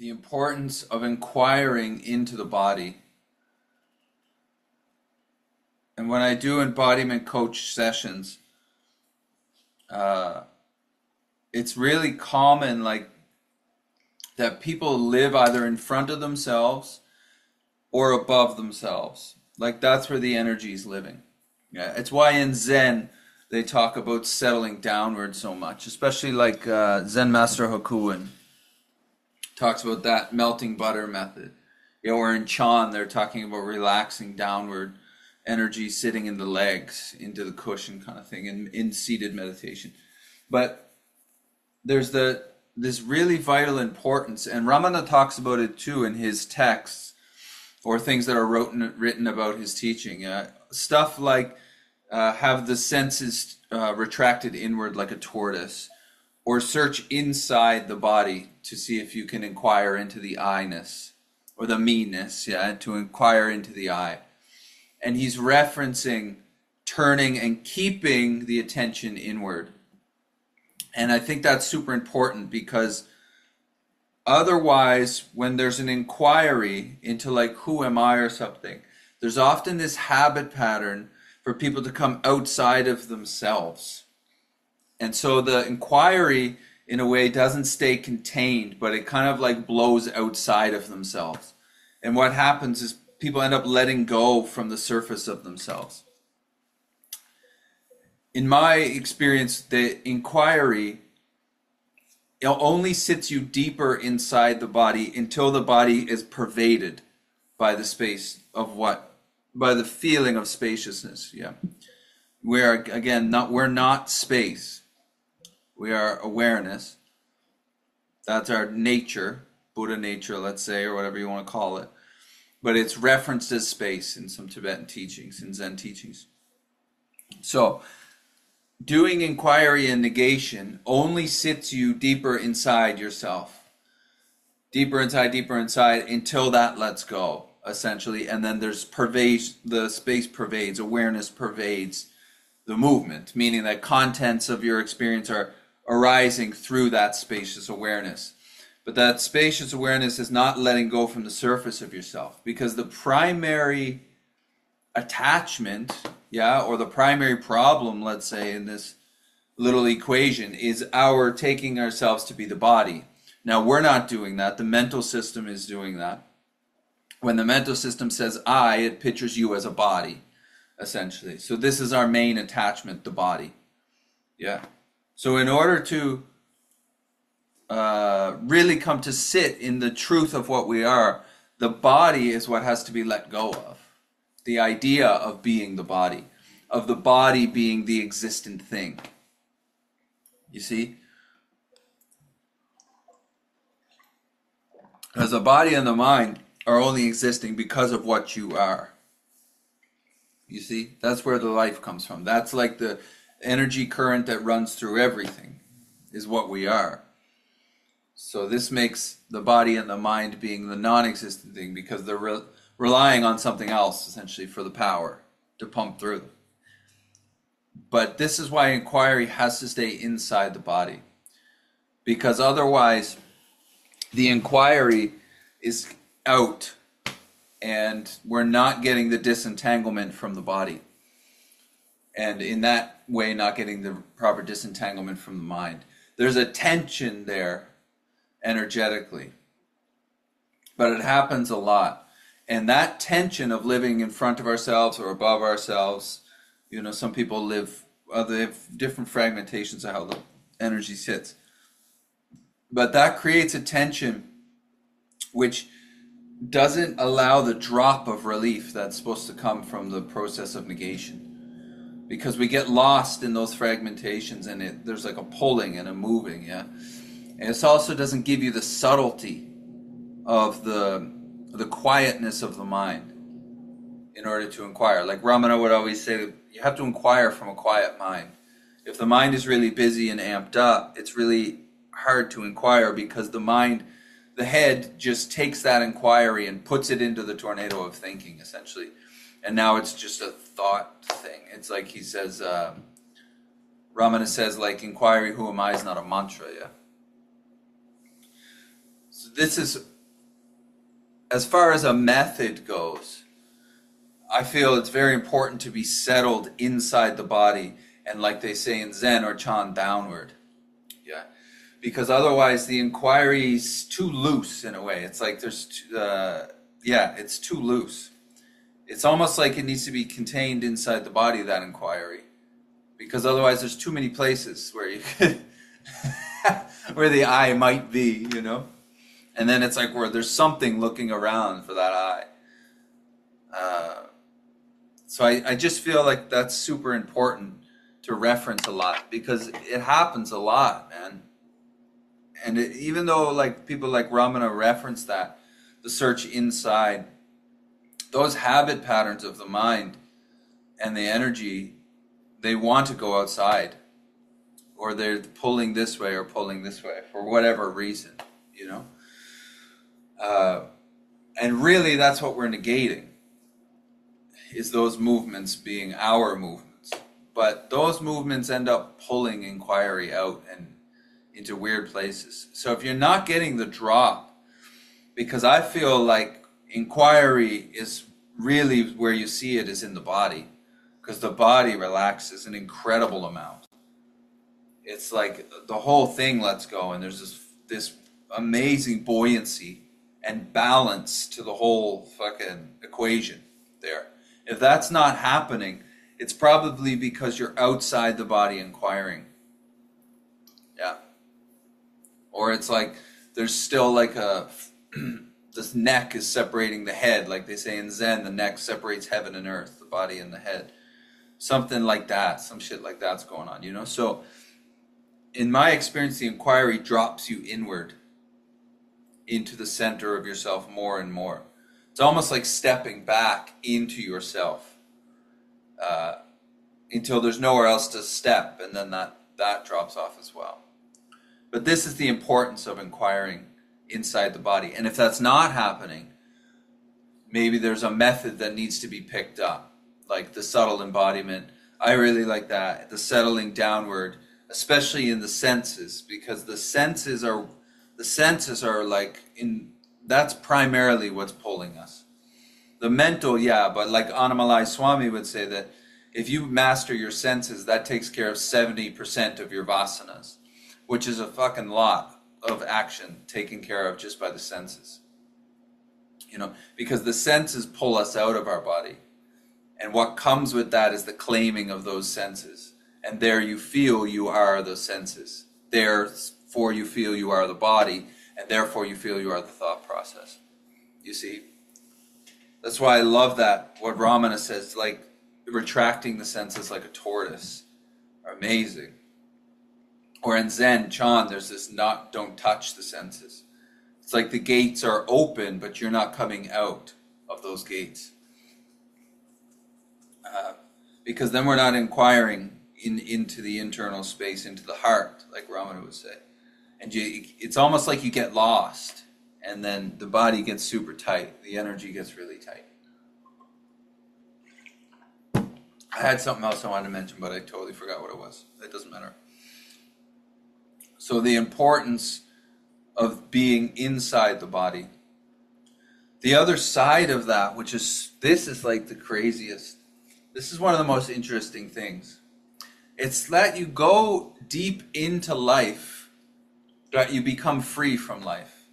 the importance of inquiring into the body. And when I do embodiment coach sessions, it's really common, like, that people live either in front of themselves or above themselves. Like, that's where the energy is living. Yeah, it's why in Zen they talk about settling downward so much, especially like Zen Master Hakuin talks about that melting butter method. You know, or in Chan they're talking about relaxing downward, energy sitting in the legs, into the cushion kind of thing, in seated meditation. But there's this really vital importance, and Ramana talks about it too in his texts, or things that are written about his teaching. Stuff like have the senses retracted inward like a tortoise, or search inside the body to see if you can inquire into the I-ness, or the me-ness, to inquire into the I. And he's referencing turning and keeping the attention inward. And I think that's super important, because otherwise, when there's an inquiry into like, who am I or something, there's often this habit pattern for people to come outside of themselves. And so the inquiry, in a way, doesn't stay contained, but it kind of like blows outside of themselves. And what happens is people end up letting go from the surface of themselves. In my experience, the inquiry, it only sits you deeper inside the body until the body is pervaded by the space of by the feeling of spaciousness. We're, again, we're not space. We are awareness. That's our nature, Buddha nature, let's say, or whatever you want to call it. But it's referenced as space in some Tibetan teachings, in Zen teachings. So, doing inquiry and negation only sits you deeper inside yourself. Deeper inside, until that lets go, essentially. And then the space pervades, awareness pervades the movement, meaning that contents of your experience are arising through that spacious awareness. But that spacious awareness is not letting go from the surface of yourself, because the primary attachment, or the primary problem, let's say, in this little equation is our taking ourselves to be the body. Now, we're not doing that. The mental system is doing that. When the mental system says I, it pictures you as a body, essentially. So this is our main attachment, the body. So in order to really come to sit in the truth of what we are, the body is what has to be let go of. The idea of being the body, of the body being the existent thing. You see? Because the body and the mind are only existing because of what you are. You see? That's where the life comes from. That's like the energy current that runs through everything, is what we are. So this makes the body and the mind being the non-existent thing, because they're relying on something else, essentially, for the power to pump through them. But this is why inquiry has to stay inside the body, because otherwise the inquiry is out and we're not getting the disentanglement from the body, and in that way not getting the proper disentanglement from the mind. There's a tension there energetically, but it happens a lot. And that tension of living in front of ourselves or above ourselves, some people they have different fragmentations of how the energy sits. But that creates a tension which doesn't allow the drop of relief that's supposed to come from the process of negation. Because we get lost in those fragmentations, and there's like a pulling and a moving, And it also doesn't give you the subtlety of the quietness of the mind in order to inquire. Like Ramana would always say, you have to inquire from a quiet mind. If the mind is really busy and amped up, it's really hard to inquire, because the head just takes that inquiry and puts it into the tornado of thinking, essentially. And now it's just a thought thing. It's like he says, Ramana says, like, inquiry, who am I, is not a mantra, So this is as far as a method goes, I feel it's very important to be settled inside the body, and like they say in Zen, or Chan, downward. Yeah, because otherwise the inquiry's too loose in a way. It's like it's too loose. It's almost like it needs to be contained inside the body, that inquiry, because otherwise there's too many places where you could where the eye might be, you know. And then it's like where there's something looking around for that eye. So I just feel like that's super important to reference a lot, because it happens a lot, man. And even though like people like Ramana reference that, the search inside, those habit patterns of the mind and the energy, they want to go outside, or they're pulling this way or pulling this way for whatever reason, you know. And really that's what we're negating, is those movements being our movements. But those movements end up pulling inquiry out and into weird places. So if you're not getting the drop, because I feel like inquiry is really where you see it is in the body, because the body relaxes an incredible amount. It's like the whole thing lets go, and there's this amazing buoyancy and balance to the whole fucking equation there. If that's not happening, it's probably because you're outside the body inquiring. Yeah. Or it's like there's still like this neck is separating the head, like they say in Zen, the neck separates heaven and earth, the body and the head. Something like that, some shit like that's going on, you know? So in my experience, the inquiry drops you inward into the center of yourself more and more. It's almost like stepping back into yourself until there's nowhere else to step, and then that drops off as well. But this is the importance of inquiring inside the body. And if that's not happening, maybe there's a method that needs to be picked up, like the subtle embodiment. I really like that, the settling downward, especially in the senses, because the senses are like that's primarily what's pulling us. The mental, yeah, but like Annamalai Swami would say that if you master your senses, that takes care of 70% of your vasanas, which is a fucking lot of action taken care of just by the senses. You know, because the senses pull us out of our body. And what comes with that is the claiming of those senses. And there you feel you are the senses. Therefore you feel you are the body. And therefore you feel you are the thought process. You see? That's why I love that, what Ramana says, like retracting the senses like a tortoise. Amazing. Or in Zen, Chan, there's this don't touch the senses. It's like the gates are open, but you're not coming out of those gates. Because then we're not inquiring into the internal space, into the heart, like Ramana would say. And it's almost like you get lost, and then the body gets super tight. The energy gets really tight. I had something else I wanted to mention, but I totally forgot what it was. It doesn't matter. So the importance of being inside the body. The other side of that, this is like the craziest. This is one of the most interesting things. It's that you go deep into life, that you become free from life.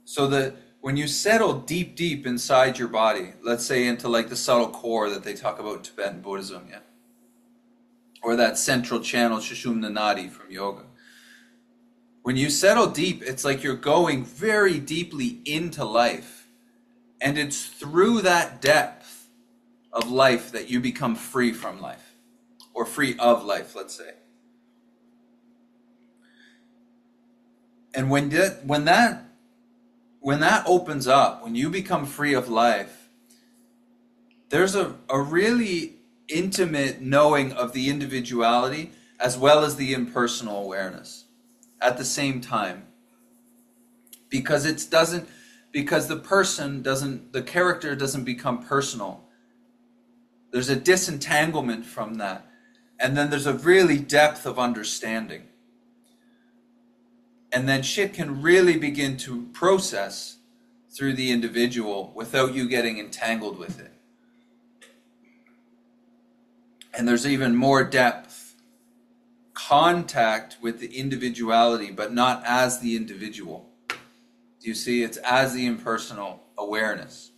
So that when you settle deep, deep inside your body, let's say into like the subtle core that they talk about in Tibetan Buddhism, yeah? Or that central channel, Sushumna Nadi from yoga. When you settle deep, it's like you're going very deeply into life. And it's through that depth of life that you become free from life. Or free of life, let's say. And when that opens up, when you become free of life, there's a really intimate knowing of the individuality as well as the impersonal awareness at the same time. Because the character doesn't become personal. There's a disentanglement from that. And then there's a really depth of understanding. And then shit can really begin to process through the individual without you getting entangled with it. And there's even more depth. Contact with the individuality, but not as the individual. Do you see? It's as the impersonal awareness.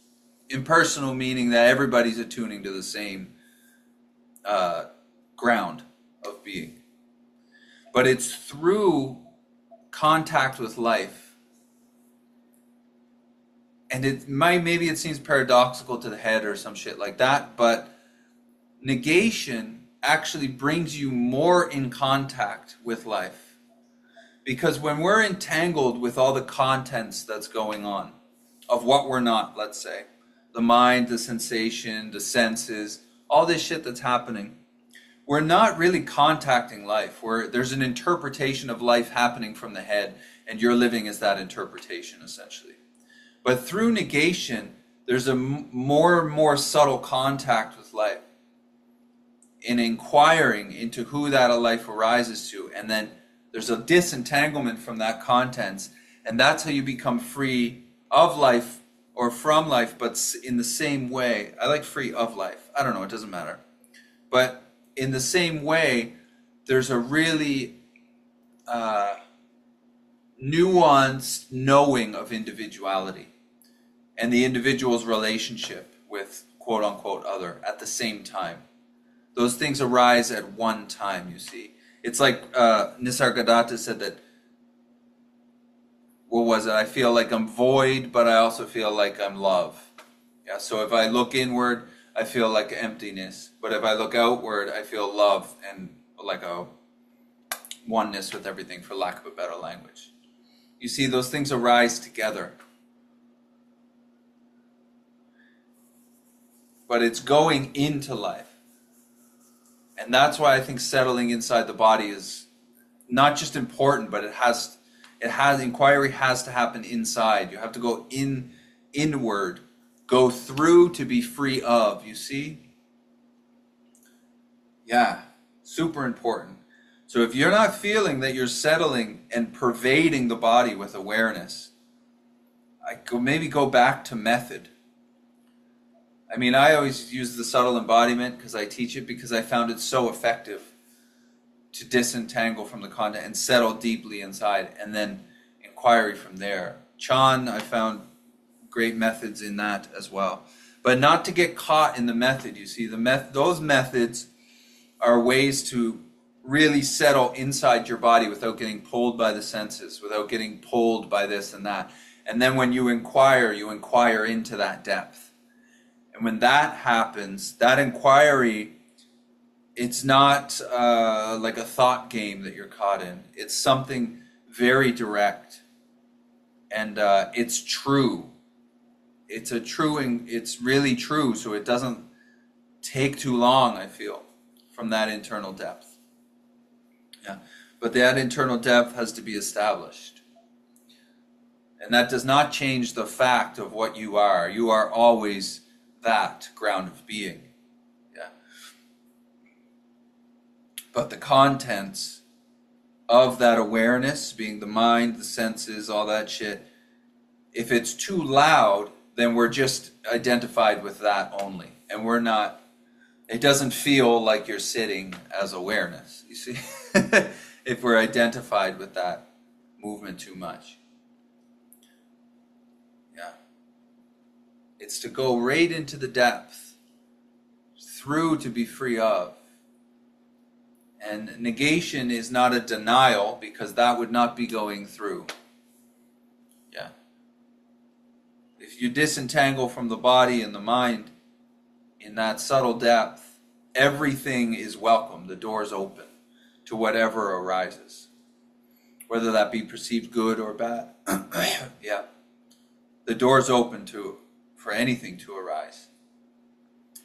Impersonal meaning that everybody's attuning to the same ground of being. But it's through contact with life. And maybe it seems paradoxical to the head or some shit like that, but negation actually brings you more in contact with life. Because when we're entangled with all the contents that's going on, of what we're not, let's say, the mind, the sensation, the senses, all this shit that's happening, we're not really contacting life. There's an interpretation of life happening from the head, and you're living as that interpretation, essentially. But through negation, there's a more and more subtle contact with life, in inquiring into who that life arises to, and then there's a disentanglement from that contents, and that's how you become free of life or from life, but in the same way. I like free of life. I don't know, it doesn't matter. But in the same way, there's a really nuanced knowing of individuality and the individual's relationship with quote-unquote other at the same time. Those things arise at one time, you see. It's like Nisargadatta said that, what was it? I feel like I'm void, but I also feel like I'm love. Yeah. So if I look inward, I feel like emptiness. But if I look outward, I feel love and like a oneness with everything, for lack of a better language. You see, those things arise together. But it's going into life. And that's why I think settling inside the body is not just important, but inquiry has to happen inside. You have to go inward, go through to be free of, you see? Yeah, super important. So if you're not feeling that you're settling and pervading the body with awareness, maybe go back to method. I mean, I always use the subtle embodiment because I teach it, because I found it so effective to disentangle from the content and settle deeply inside, and then inquiry from there. Chan, I found great methods in that as well. But not to get caught in the method, you see. Those methods are ways to really settle inside your body without getting pulled by the senses, without getting pulled by this and that. And then when you inquire into that depth. And when that happens, that inquiry, it's not like a thought game that you're caught in. It's something very direct. And it's true. It's really true, so it doesn't take too long, I feel, from that internal depth. Yeah. But that internal depth has to be established. And that does not change the fact of what you are. You are always that ground of being. Yeah. But the contents of that awareness, being the mind, the senses, all that shit, if it's too loud, then we're just identified with that only. And we're not, it doesn't feel like you're sitting as awareness, you see? If we're identified with that movement too much. Yeah. It's to go right into the depth, through to be free of. And negation is not a denial, because that would not be going through. Yeah. If you disentangle from the body and the mind in that subtle depth, everything is welcome. The door's open to whatever arises, whether that be perceived good or bad. Yeah. The door's open for anything to arise.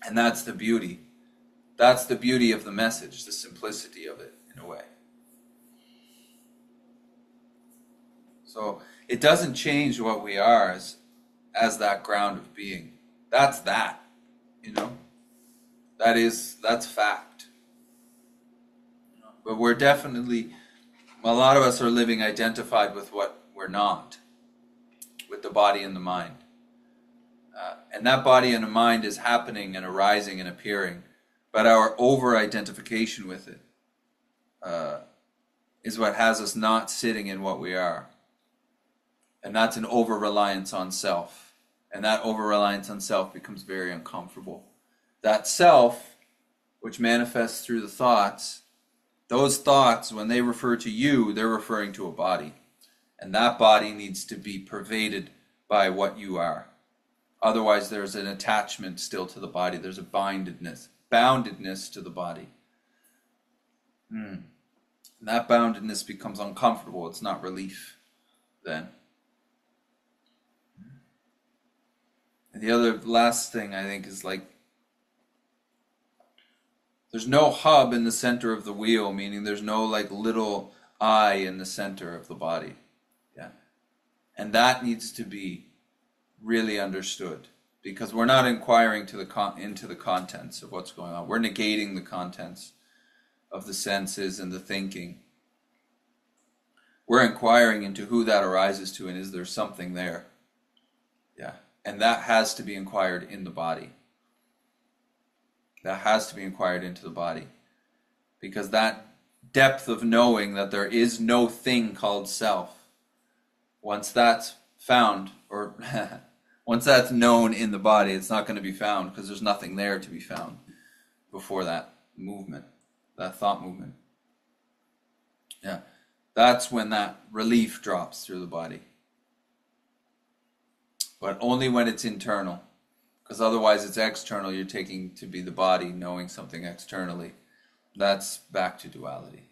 And that's the beauty. That's the beauty of the message, the simplicity of it, in a way. So it doesn't change what we are as that ground of being. That's that, you know. That's fact. But we're definitely, a lot of us are living identified with what we're not. with the body and the mind. And that body and the mind is happening and arising and appearing, but our over-identification with it is what has us not sitting in what we are. And that's an over-reliance on self. And that over-reliance on self becomes very uncomfortable. That self, which manifests through the thoughts, those thoughts, when they refer to you, they're referring to a body. And that body needs to be pervaded by what you are. Otherwise, there's an attachment still to the body. There's a boundedness to the body. And that boundedness becomes uncomfortable. It's not relief then. And the other last thing I think is like, there's no hub in the center of the wheel, meaning there's no like little eye in the center of the body. Yeah. And that needs to be really understood, because we're not inquiring to into the contents of what's going on. We're negating the contents of the senses and the thinking. We're inquiring into who that arises to, and is there something there? Yeah. And that has to be inquired in the body. That has to be inquired into the body. Because that depth of knowing that there is no thing called self, once that's found, or once that's known in the body, it's not going to be found, because there's nothing there to be found before that movement, that thought movement. Yeah. That's when that relief drops through the body. But only when it's internal. Because otherwise it's external. You're taking to be the body, knowing something externally. That's back to duality.